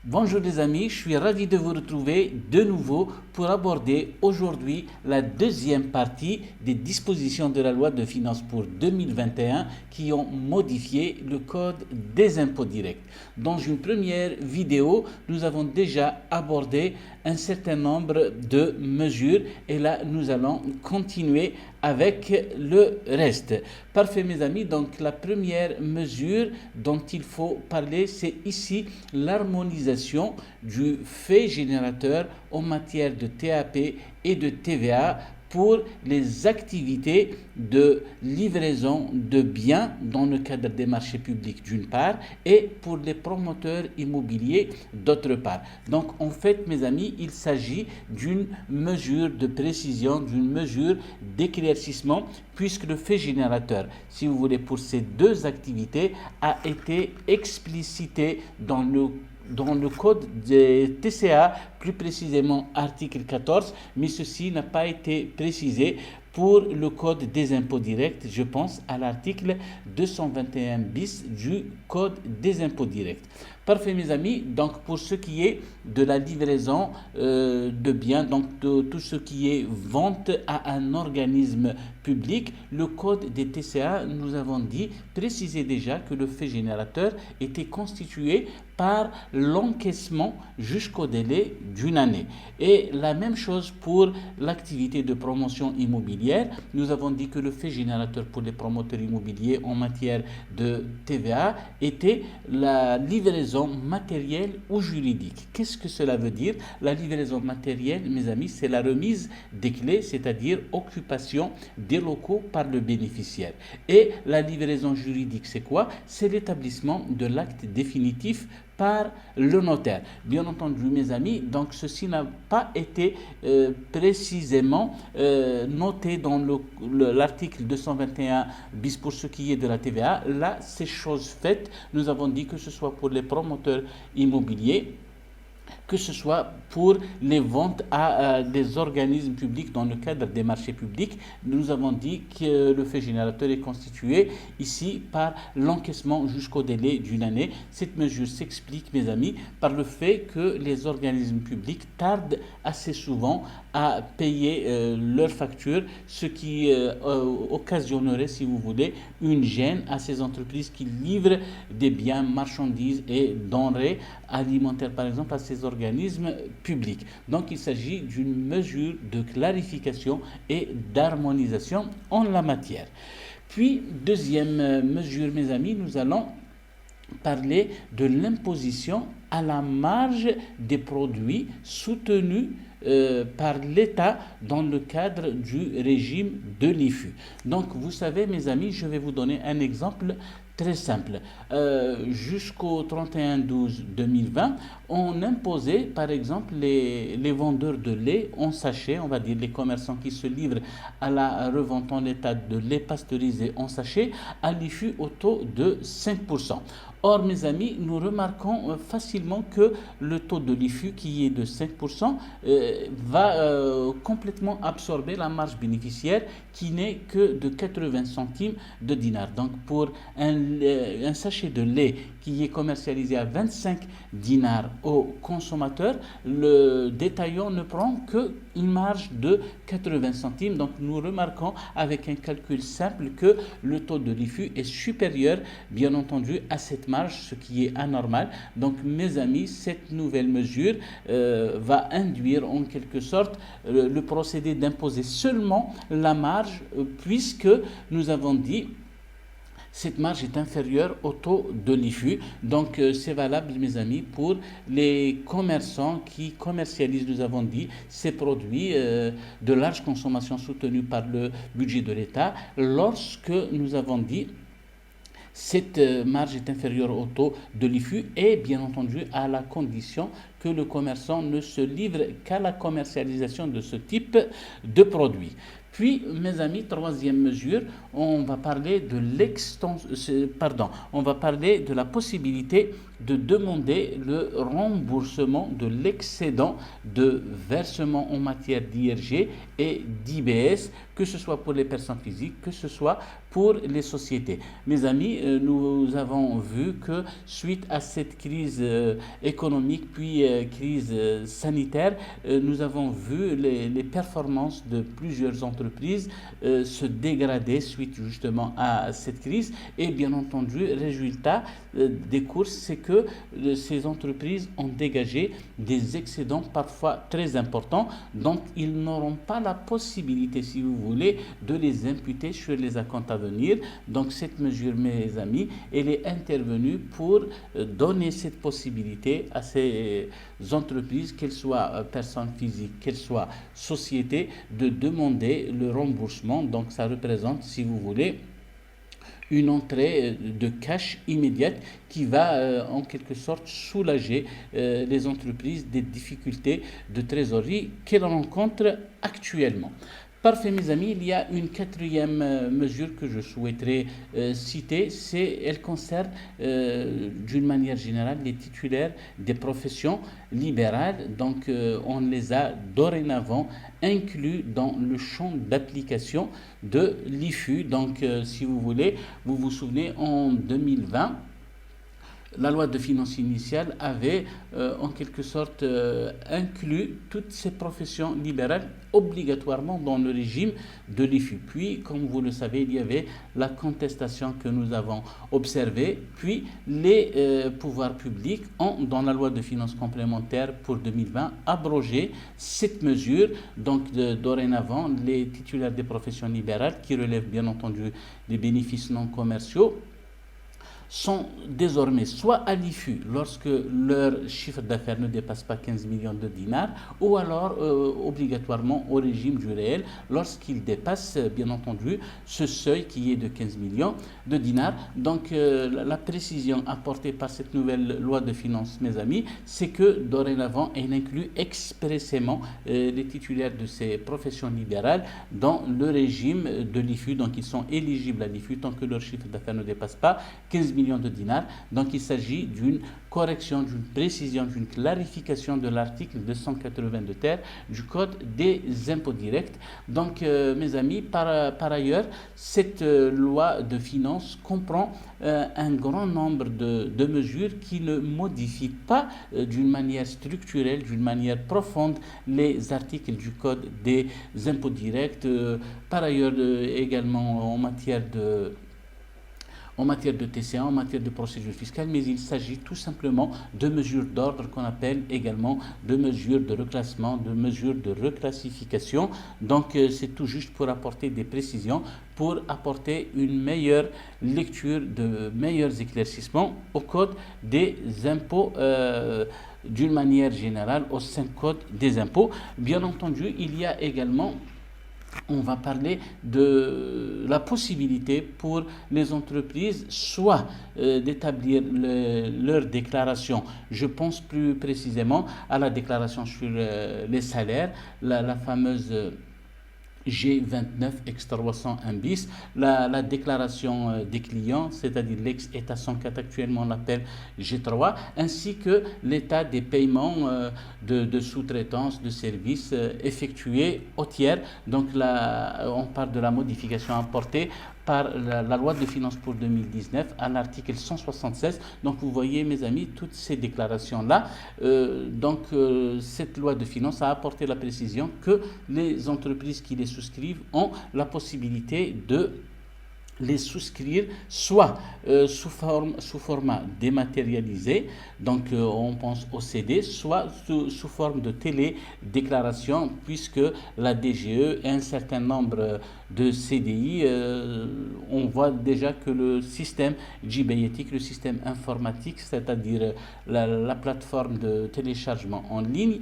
Bonjour les amis, je suis ravi de vous retrouver de nouveau pour aborder aujourd'hui la deuxième partie des dispositions de la loi de finances pour 2021 qui ont modifié le code des impôts directs. Dans une première vidéo, nous avons déjà abordé un certain nombre de mesures et là nous allons continuer avec le reste. Parfait mes amis, donc la première mesure dont il faut parler, c'est ici l'harmonisation du fait générateur en matière de TAP et de TVA pour les activités de livraison de biens dans le cadre des marchés publics d'une part et pour les promoteurs immobiliers d'autre part. Donc en fait mes amis, il s'agit d'une mesure de précision, d'une mesure d'éclaircissement puisque le fait générateur, si vous voulez, pour ces deux activités a été explicité dans le code des TCA, plus précisément article 14, mais ceci n'a pas été précisé pour le code des impôts directs. Je pense à l'article 221 bis du code des impôts directs. Parfait mes amis, donc pour ce qui est de la livraison de biens, donc de tout ce qui est vente à un organisme public, le code des TCA, nous avons dit, précisé déjà que le fait générateur était constitué par l'encaissement jusqu'au délai d'une année. Et la même chose pour l'activité de promotion immobilière. Nous avons dit que le fait générateur pour les promoteurs immobiliers en matière de TVA était la livraison matérielle ou juridique. Qu'est-ce que cela veut dire? La livraison matérielle, mes amis, c'est la remise des clés, c'est-à-dire occupation des locaux par le bénéficiaire. Et la livraison juridique, c'est quoi? C'est l'établissement de l'acte définitif par le notaire. Bien entendu, mes amis, donc ceci n'a pas été précisément noté dans l'article 221 bis pour ce qui est de la TVA. Là, c'est chose faite. Nous avons dit que ce soit pour les promoteurs immobiliers, que ce soit pour les ventes à des organismes publics dans le cadre des marchés publics. Nous avons dit que le fait générateur est constitué ici par l'encaissement jusqu'au délai d'une année. Cette mesure s'explique, mes amis, par le fait que les organismes publics tardent assez souvent à payer leurs factures, ce qui occasionnerait, si vous voulez, une gêne à ces entreprises qui livrent des biens, marchandises et denrées alimentaires, par exemple, à ces organismes publics. Donc, il s'agit d'une mesure de clarification et d'harmonisation en la matière. Puis, deuxième mesure, mes amis, nous allons parler de l'imposition à la marge des produits soutenus par l'État dans le cadre du régime de l'IFU. Donc, vous savez, mes amis, je vais vous donner un exemple très simple. Jusqu'au 31/12/2020, on imposait, par exemple, les vendeurs de lait en sachet, on va dire les commerçants qui se livrent à la revente en état de lait pasteurisé en sachet, à l'IFU au taux de 5%. Or, mes amis, nous remarquons facilement que le taux de l'IFU, qui est de 5%, va complètement absorber la marge bénéficiaire qui n'est que de 80 centimes de dinar. Donc, pour un sachet de lait qui est commercialisé à 25 dinars au consommateur, le détaillant ne prend qu'une marge de 80 centimes. Donc, nous remarquons avec un calcul simple que le taux de l'IFU est supérieur, bien entendu, à cette marge, ce qui est anormal. Donc, mes amis, cette nouvelle mesure va induire en quelque sorte le procédé d'imposer seulement la marge, puisque nous avons dit cette marge est inférieure au taux de l'IFU. Donc, c'est valable, mes amis, pour les commerçants qui commercialisent, nous avons dit, ces produits de large consommation soutenus par le budget de l'État, lorsque nous avons dit cette marge est inférieure au taux de l'IFU et bien entendu à la condition que le commerçant ne se livre qu'à la commercialisation de ce type de produit. Puis, mes amis, troisième mesure, on va parler de la possibilité de demander le remboursement de l'excédent de versement en matière d'IRG et d'IBS que ce soit pour les personnes physiques, que ce soit pour les sociétés. Mes amis, nous avons vu que suite à cette crise économique puis crise sanitaire, nous avons vu les performances de plusieurs entreprises se dégrader suite justement à cette crise. Et bien entendu, résultat des courses, c'est que ces entreprises ont dégagé des excédents parfois très importants, dont ils n'auront pas la possibilité, si vous voulez, de les imputer sur les acomptes à venir. Donc cette mesure, mes amis, elle est intervenue pour donner cette possibilité à ces entreprises, qu'elles soient personnes physiques, qu'elles soient sociétés, de demander le remboursement. Donc ça représente, si vous voulez, une entrée de cash immédiate qui va en quelque sorte soulager les entreprises des difficultés de trésorerie qu'elles rencontrent actuellement. Parfait, mes amis. Il y a une quatrième mesure que je souhaiterais citer. Elle concerne d'une manière générale les titulaires des professions libérales. Donc, on les a dorénavant inclus dans le champ d'application de l'IFU. Donc, si vous voulez, vous vous souvenez, en 2020, la loi de finances initiale avait en quelque sorte inclus toutes ces professions libérales obligatoirement dans le régime de l'IFU. Puis, comme vous le savez, il y avait la contestation que nous avons observée. Puis, les pouvoirs publics ont, dans la loi de finances complémentaire pour 2020, abrogé cette mesure. Donc, dorénavant, les titulaires des professions libérales, qui relèvent bien entendu des bénéfices non commerciaux, sont désormais soit à l'IFU lorsque leur chiffre d'affaires ne dépasse pas 15 millions de dinars, ou alors obligatoirement au régime du réel lorsqu'ils dépassent bien entendu ce seuil qui est de 15 millions de dinars. Donc la précision apportée par cette nouvelle loi de finances, mes amis, c'est que dorénavant elle inclut expressément les titulaires de ces professions libérales dans le régime de l'IFU. Donc ils sont éligibles à l'IFU tant que leur chiffre d'affaires ne dépasse pas 15 millions de dinars. Donc il s'agit d'une correction, d'une précision, d'une clarification de l'article 282 terre du Code des impôts directs. Donc mes amis, par ailleurs, cette loi de finances comprend un grand nombre de mesures qui ne modifient pas d'une manière structurelle, d'une manière profonde les articles du Code des impôts directs. Par ailleurs, également en matière de TCA, en matière de procédure fiscale, mais il s'agit tout simplement de mesures d'ordre qu'on appelle également de mesures de reclassement, de mesures de reclassification. Donc c'est tout juste pour apporter des précisions, pour apporter une meilleure lecture, de meilleurs éclaircissements au Code des impôts d'une manière générale, au sein Code des impôts. Bien entendu, il y a également, on va parler de la possibilité pour les entreprises soit d'établir leur déclaration. Je pense plus précisément à la déclaration sur les salaires, la fameuse G29 X301 bis, la déclaration des clients, c'est-à-dire l'ex-état 104, actuellement on l'appelle G3, ainsi que l'état des paiements de sous-traitance de services effectués au tiers. Donc là, on parle de la modification apportée par la loi de finances pour 2019 à l'article 176. Donc vous voyez, mes amis, toutes ces déclarations-là. Cette loi de finances a apporté la précision que les entreprises qui les souscrivent ont la possibilité de les souscrire soit sous format dématérialisé, donc on pense au CD, soit sous forme de télédéclaration, puisque la DGE et un certain nombre de CDI, on voit déjà que le système GBETIC, le système informatique, c'est-à-dire la plateforme de téléchargement en ligne,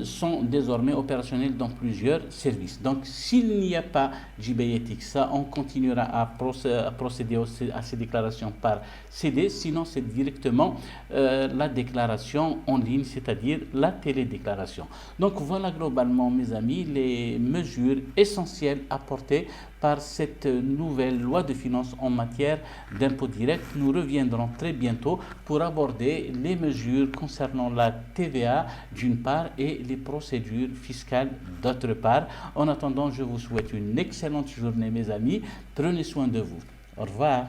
sont désormais opérationnels dans plusieurs services. Donc s'il n'y a pas GBETIC, ça on continuera à procéder à ces déclarations par CD, sinon c'est directement la déclaration en ligne, c'est-à-dire la télédéclaration. Donc voilà globalement, mes amis, les mesures essentielles apportées par cette nouvelle loi de finances en matière d'impôts directs. Nous reviendrons très bientôt pour aborder les mesures concernant la TVA d'une part et les procédures fiscales d'autre part. En attendant, je vous souhaite une excellente journée mes amis. Prenez soin de vous. Au revoir.